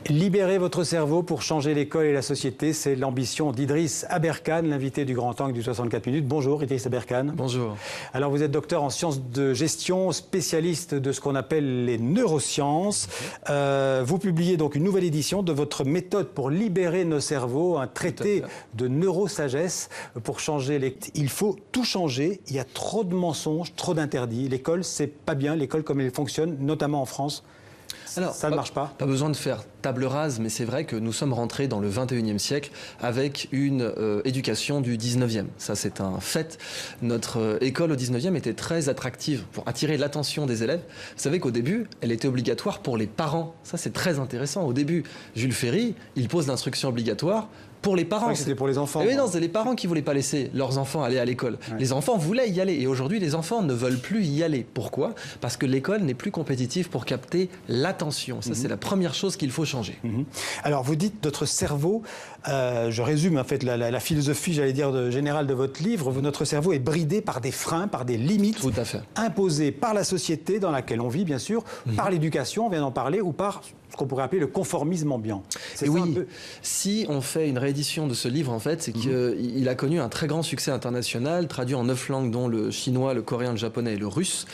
Libérer votre cerveau pour changer l'école et la société, c'est l'ambition d'Idriss Aberkane, l'invité du Grand Angle du 64 minutes. Bonjour Idriss Aberkane. Bonjour. Alors vous êtes docteur en sciences de gestion, spécialiste de ce qu'on appelle les neurosciences. Vous publiez donc une nouvelle édition de votre méthode pour libérer nos cerveaux, un traité de neurosagesse pour changer les... Il faut tout changer, il y a trop de mensonges, trop d'interdits. L'école, c'est pas bien, l'école comme elle fonctionne, notamment en France. Alors, ça ne marche pas. Pas besoin de faire table rase, mais c'est vrai que nous sommes rentrés dans le 21e siècle avec une éducation du 19e. Ça, c'est un fait. Notre école au 19e était très attractive pour attirer l'attention des élèves. Vous savez qu'au début, elle était obligatoire pour les parents. Ça, c'est très intéressant. Au début, Jules Ferry, il pose l'instruction obligatoire pour les parents. C'était pour les enfants. Oui, non, c'est les parents qui ne voulaient pas laisser leurs enfants aller à l'école. Ouais. Les enfants voulaient y aller. Et aujourd'hui, les enfants ne veulent plus y aller. Pourquoi ? Parce que l'école n'est plus compétitive pour capter l'attention. Ça, c'est la première chose qu'il faut changer. Alors, vous dites notre cerveau, je résume en fait la philosophie, j'allais dire, générale de votre livre. Notre cerveau est bridé par des freins, par des limites imposées par la société dans laquelle on vit, bien sûr, par l'éducation, on vient d'en parler, ou par ce qu'on pourrait appeler le conformisme ambiant. Et oui, si on fait une réédition de ce livre, en fait, c'est qu'il a connu un très grand succès international, traduit en 9 langues, dont le chinois, le coréen, le japonais et le russe.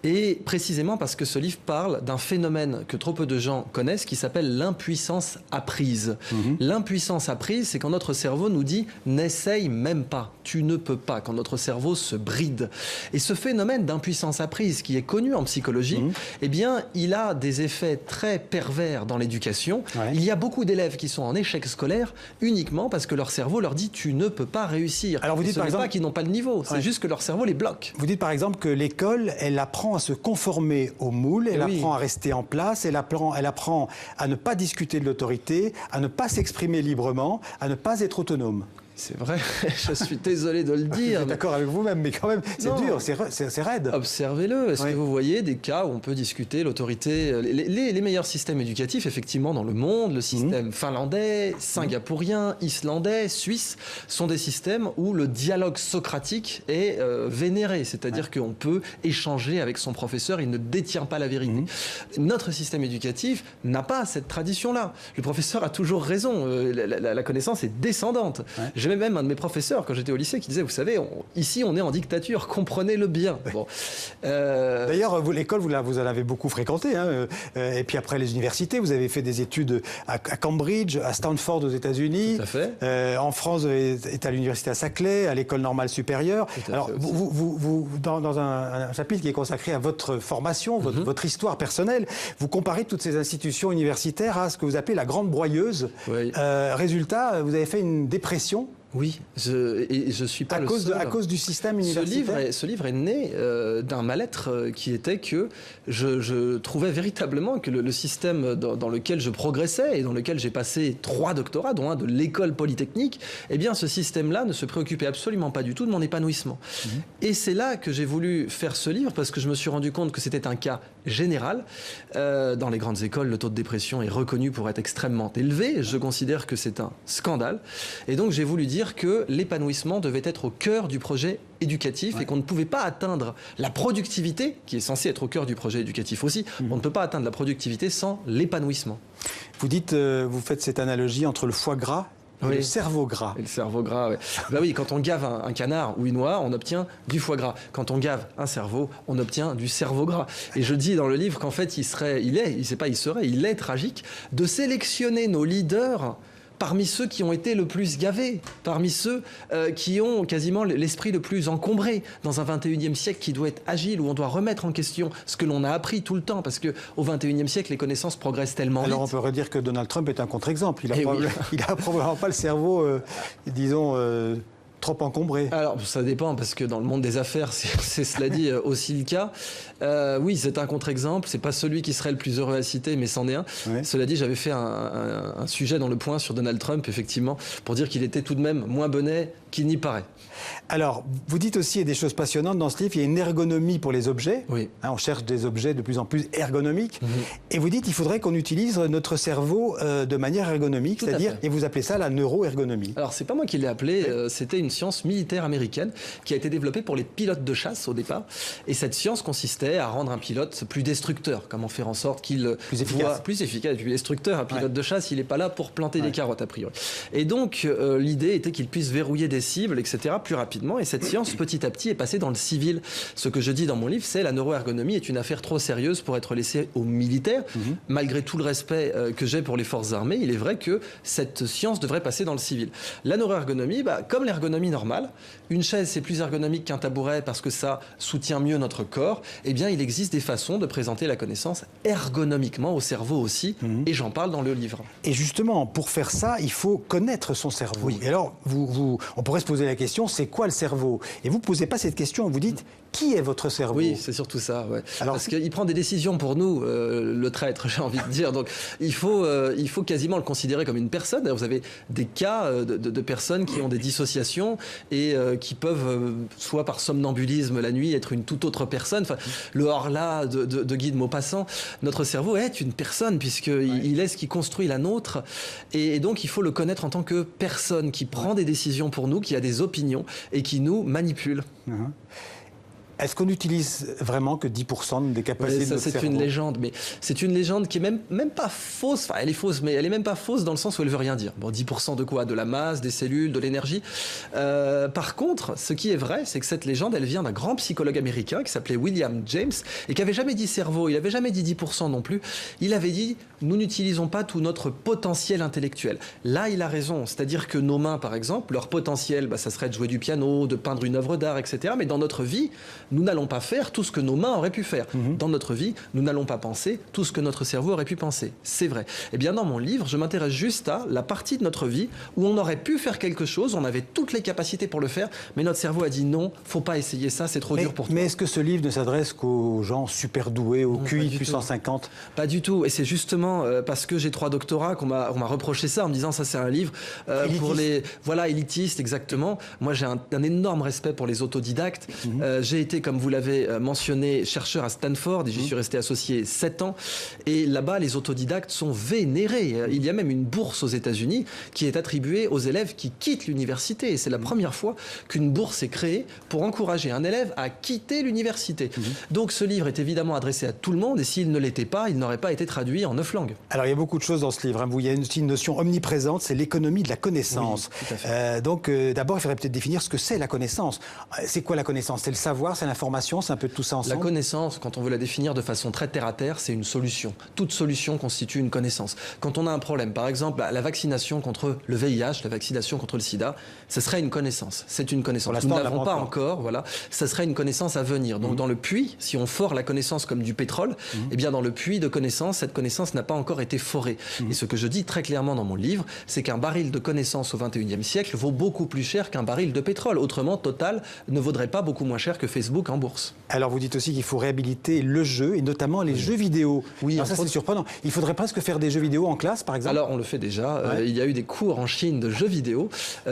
Et précisément parce que ce livre parle d'un phénomène que trop peu de gens connaissent, qui s'appelle l'impuissance apprise. L'impuissance apprise, c'est quand notre cerveau nous dit « n'essaye même pas, tu ne peux pas », quand notre cerveau se bride. Et ce phénomène d'impuissance apprise, qui est connu en psychologie, eh bien, il a des effets très pervers dans l'éducation. Il y a beaucoup d'élèves qui sont en échec scolaire uniquement parce que leur cerveau leur dit tu ne peux pas réussir. Alors vous dites par exemple pas qu'ils n'ont pas le niveau, c'est juste que leur cerveau les bloque. Vous dites par exemple que l'école, elle apprend à se conformer au moule, elle apprend à rester en place, elle apprend à ne pas discuter de l'autorité, à ne pas s'exprimer librement, à ne pas être autonome. C'est vrai, je suis désolé de le dire. Je suis d'accord avec vous-même, mais quand même, c'est dur, c'est raide. Observez-le. Est-ce que vous voyez des cas où on peut discuter l'autorité, les meilleurs systèmes éducatifs, effectivement, dans le monde, le système finlandais, singapourien, islandais, suisse, sont des systèmes où le dialogue socratique est vénéré. C'est-à-dire qu'on peut échanger avec son professeur, il ne détient pas la vérité. Notre système éducatif n'a pas cette tradition-là. Le professeur a toujours raison. La connaissance est descendante. J'ai même un de mes professeurs, quand j'étais au lycée, qui disait, vous savez, ici, on est en dictature, comprenez-le bien. Bon. D'ailleurs, l'école, vous en avez beaucoup fréquenté. Et puis après les universités, vous avez fait des études à Cambridge, à Stanford aux États-Unis. Tout à fait. En France, vous êtes à l'université à Saclay, à l'école normale supérieure. Alors, vous dans un chapitre qui est consacré à votre formation, votre histoire personnelle, vous comparez toutes ces institutions universitaires à ce que vous appelez la grande broyeuse. Résultat, vous avez fait une dépression. Oui, je suis pas le seul. À cause du système universitaire. Ce livre est né d'un mal-être qui était que je trouvais véritablement que le système dans lequel je progressais et dans lequel j'ai passé 3 doctorats, dont un de l'école polytechnique, eh bien ce système-là ne se préoccupait absolument pas du tout de mon épanouissement. Et c'est là que j'ai voulu faire ce livre parce que je me suis rendu compte que c'était un cas général. Dans les grandes écoles, le taux de dépression est reconnu pour être extrêmement élevé. Je considère que c'est un scandale. Et donc j'ai voulu dire que l'épanouissement devait être au cœur du projet éducatif et qu'on ne pouvait pas atteindre la productivité, qui est censée être au cœur du projet éducatif aussi. On ne peut pas atteindre la productivité sans l'épanouissement. Vous dites, vous faites cette analogie entre le foie gras et le cerveau gras. Et le cerveau gras, oui. Bah oui, quand on gave un canard ou une oie, on obtient du foie gras. Quand on gave un cerveau, on obtient du cerveau gras. Et je dis dans le livre qu'en fait, il est tragique de sélectionner nos leaders parmi ceux qui ont été le plus gavés, parmi ceux qui ont quasiment l'esprit le plus encombré dans un 21e siècle qui doit être agile, où on doit remettre en question ce que l'on a appris tout le temps, parce qu'au 21e siècle, les connaissances progressent tellement vite. Alors on peut redire que Donald Trump est un contre-exemple. Il n'a probablement pas le cerveau, disons... trop encombré. Alors, ça dépend, parce que dans le monde des affaires, c'est cela dit aussi le cas. Oui, c'est un contre-exemple. C'est pas celui qui serait le plus heureux à citer, mais c'en est un. Cela dit, j'avais fait un sujet dans Le Point sur Donald Trump, effectivement, pour dire qu'il était tout de même moins bonnet qu'il n'y paraît. Alors, vous dites aussi, il y a des choses passionnantes dans ce livre, il y a une ergonomie pour les objets. Oui. On cherche des objets de plus en plus ergonomiques. Et vous dites qu'il faudrait qu'on utilise notre cerveau de manière ergonomique, c'est-à-dire, et vous appelez ça la neuroergonomie. Alors, c'est pas moi qui l'ai appelé, c'était une science militaire américaine qui a été développée pour les pilotes de chasse au départ. Et cette science consistait à rendre un pilote plus destructeur, comment faire en sorte qu'il soit plus efficace. Et puis destructeur, un pilote de chasse, il n'est pas là pour planter des carottes a priori. Et donc, l'idée était qu'il puisse verrouiller des cibles, etc., plus rapidement. Et cette science, petit à petit, est passée dans le civil. Ce que je dis dans mon livre, c'est la neuroergonomie est une affaire trop sérieuse pour être laissée aux militaires. Malgré tout le respect que j'ai pour les forces armées, il est vrai que cette science devrait passer dans le civil. La neuroergonomie, comme l'ergonomie normale, une chaise c'est plus ergonomique qu'un tabouret parce que ça soutient mieux notre corps, eh bien il existe des façons de présenter la connaissance ergonomiquement au cerveau aussi, et j'en parle dans le livre. Et justement, pour faire ça, il faut connaître son cerveau. Oui. Et alors, on pourrait se poser la question, c'est quoi le cerveau? Et vous ne posez pas cette question, vous dites, qui est votre cerveau? Oui, c'est surtout ça. Ouais. Alors, parce qu'il prend des décisions pour nous, le traître, j'ai envie de dire. Donc, il faut quasiment le considérer comme une personne. D'ailleurs, vous avez des cas de personnes qui ont des dissociations et qui peuvent, soit par somnambulisme la nuit, être une toute autre personne. Enfin, le Horla de Guy de Maupassant, notre cerveau est une personne puisqu'il est ce qui construit la nôtre. Et donc, il faut le connaître en tant que personne qui prend des décisions pour nous, qui a des opinions et qui nous manipule. Est-ce qu'on utilise vraiment que 10% des capacités de notre cerveau? C'est une légende, mais c'est une légende qui est même pas fausse. Enfin, elle est fausse, mais elle est même pas fausse dans le sens où elle veut rien dire. Bon, 10% de quoi? De la masse, des cellules, de l'énergie. Par contre, ce qui est vrai, c'est que cette légende, elle vient d'un grand psychologue américain qui s'appelait William James et qui avait jamais dit cerveau, il avait jamais dit 10% non plus. Il avait dit, nous n'utilisons pas tout notre potentiel intellectuel. Là, il a raison. C'est-à-dire que nos mains, par exemple, leur potentiel, ça serait de jouer du piano, de peindre une œuvre d'art, etc. Mais dans notre vie, nous n'allons pas faire tout ce que nos mains auraient pu faire. Dans notre vie, nous n'allons pas penser tout ce que notre cerveau aurait pu penser. C'est vrai. Eh bien, dans mon livre, je m'intéresse juste à la partie de notre vie où on aurait pu faire quelque chose, on avait toutes les capacités pour le faire, mais notre cerveau a dit non, faut pas essayer ça, c'est trop dur pour toi. Mais est-ce que ce livre ne s'adresse qu'aux gens super doués, au QI puissance 50? Pas du tout. Et c'est justement parce que j'ai 3 doctorats qu'on m'a reproché ça en me disant ça c'est un livre pour les élitistes, exactement. Moi j'ai un énorme respect pour les autodidactes. J'ai été, comme vous l'avez mentionné, chercheur à Stanford et j'y suis resté associé 7 ans. Et là-bas, les autodidactes sont vénérés. Il y a même une bourse aux États-Unis qui est attribuée aux élèves qui quittent l'université. Et c'est la première fois qu'une bourse est créée pour encourager un élève à quitter l'université. Donc ce livre est évidemment adressé à tout le monde et s'il ne l'était pas, il n'aurait pas été traduit en 9 langues. Alors il y a beaucoup de choses dans ce livre. Il y a aussi une notion omniprésente, c'est l'économie de la connaissance. Oui, tout à fait. Donc d'abord, il faudrait peut-être définir ce que c'est la connaissance. C'est quoi la connaissance? C'est le savoir, c'est l'information, c'est un peu de tout ça ensemble? La connaissance, quand on veut la définir de façon très terre-à-terre, c'est une solution. Toute solution constitue une connaissance. Quand on a un problème, par exemple, la vaccination contre le VIH, la vaccination contre le sida, ce serait une connaissance. C'est une connaissance. Nous n'avons pas encore, voilà. Ça serait une connaissance à venir. Donc dans le puits, si on fore la connaissance comme du pétrole, eh bien dans le puits de connaissance, cette connaissance n'a pas encore été forée. Et ce que je dis très clairement dans mon livre, c'est qu'un baril de connaissance au XXIe siècle vaut beaucoup plus cher qu'un baril de pétrole. Autrement, Total ne vaudrait pas beaucoup moins cher que Facebook en bourse. Alors vous dites aussi qu'il faut réhabiliter le jeu et notamment les jeux vidéo. Oui, alors ça c'est surprenant. Il faudrait presque faire des jeux vidéo en classe par exemple? Alors on le fait déjà. Il y a eu des cours en Chine de jeux vidéo.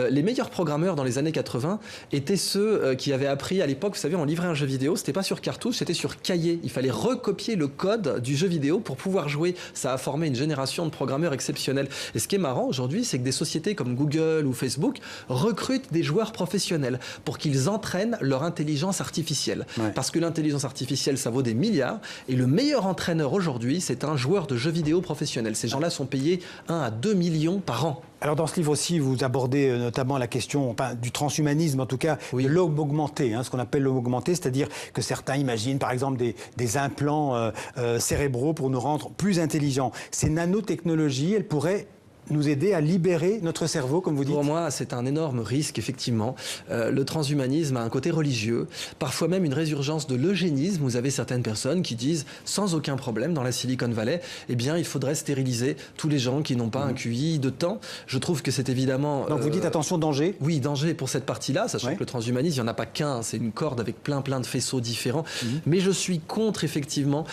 Les meilleurs programmeurs dans les années 80 étaient ceux qui avaient appris à l'époque, vous savez, on livrait un jeu vidéo, c'était pas sur cartouche, c'était sur cahier. Il fallait recopier le code du jeu vidéo pour pouvoir jouer. Ça a formé une génération de programmeurs exceptionnels. Et ce qui est marrant aujourd'hui, c'est que des sociétés comme Google ou Facebook recrutent des joueurs professionnels pour qu'ils entraînent leur intelligence artificielle. Parce que l'intelligence artificielle, ça vaut des milliards. Et le meilleur entraîneur aujourd'hui, c'est un joueur de jeux vidéo professionnel. Ces gens-là sont payés 1 à 2 millions par an. Alors dans ce livre aussi, vous abordez notamment la question du transhumanisme, en tout cas de l'homme augmenté, ce qu'on appelle l'homme augmenté, c'est-à-dire que certains imaginent par exemple des implants cérébraux pour nous rendre plus intelligents. Ces nanotechnologies, elles pourraient nous aider à libérer notre cerveau, comme vous dites? Pour moi, c'est un énorme risque, effectivement. Le transhumanisme a un côté religieux, parfois même une résurgence de l'eugénisme. Vous avez certaines personnes qui disent, sans aucun problème, dans la Silicon Valley, eh bien, il faudrait stériliser tous les gens qui n'ont pas un QI de temps. Je trouve que c'est évidemment... Donc vous dites, attention, danger? Oui, danger pour cette partie-là, sachant que le transhumanisme, il n'y en a pas qu'un, c'est une corde avec plein de faisceaux différents. Mais je suis contre, effectivement,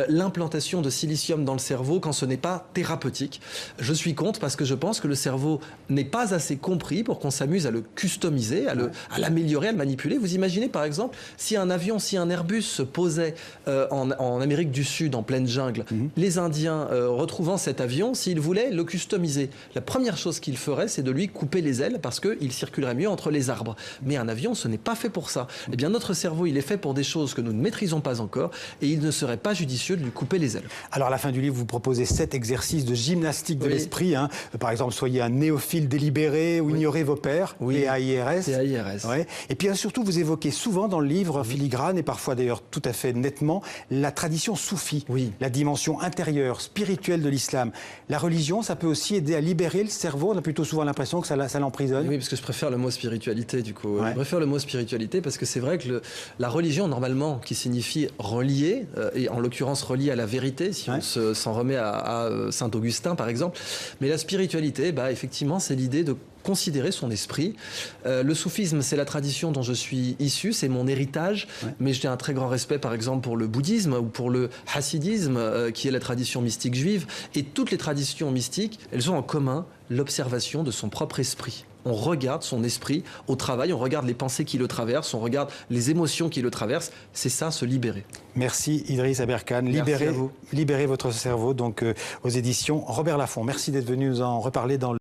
l'implantation de silicium dans le cerveau quand ce n'est pas thérapeutique. Je suis contre parce que je pense que le cerveau n'est pas assez compris pour qu'on s'amuse à le customiser, à l'améliorer, à le manipuler. Vous imaginez par exemple si un Airbus se posait en Amérique du Sud, en pleine jungle, les Indiens retrouvant cet avion, s'ils voulaient le customiser, la première chose qu'ils feraient, c'est de lui couper les ailes parce qu'il circulerait mieux entre les arbres. Mais un avion, ce n'est pas fait pour ça. Eh bien, notre cerveau, il est fait pour des choses que nous ne maîtrisons pas encore et il ne serait pas judicieux de lui couper les ailes. Alors, à la fin du livre, vous proposez 7 exercices de gymnastique de l'esprit. Hein. Par exemple, soyez un néophile délibéré ou ignorez vos pairs. PAIRS. PAIRS. Ouais. Et puis, surtout, vous évoquez souvent dans le livre, filigrane et parfois d'ailleurs tout à fait nettement, la tradition soufie, la dimension intérieure, spirituelle de l'islam. La religion, ça peut aussi aider à libérer le cerveau. On a plutôt souvent l'impression que ça l'emprisonne. Oui, parce que je préfère le mot spiritualité, du coup. Je préfère le mot spiritualité parce que c'est vrai que la religion, normalement, qui signifie relier, et en l'occurrence relier à la vérité, si on s'en remet à Saint-Augustin, par exemple. Mais la spiritualité, effectivement, c'est l'idée de considérer son esprit. Le soufisme, c'est la tradition dont je suis issu, c'est mon héritage, mais j'ai un très grand respect, par exemple, pour le bouddhisme ou pour le hassidisme, qui est la tradition mystique juive. Et toutes les traditions mystiques, elles ont en commun l'observation de son propre esprit. On regarde son esprit au travail, on regarde les pensées qui le traversent, on regarde les émotions qui le traversent. C'est ça, se libérer. Merci Idriss Aberkane. Libérez votre cerveau, donc aux éditions Robert Laffont. Merci d'être venu nous en reparler dans le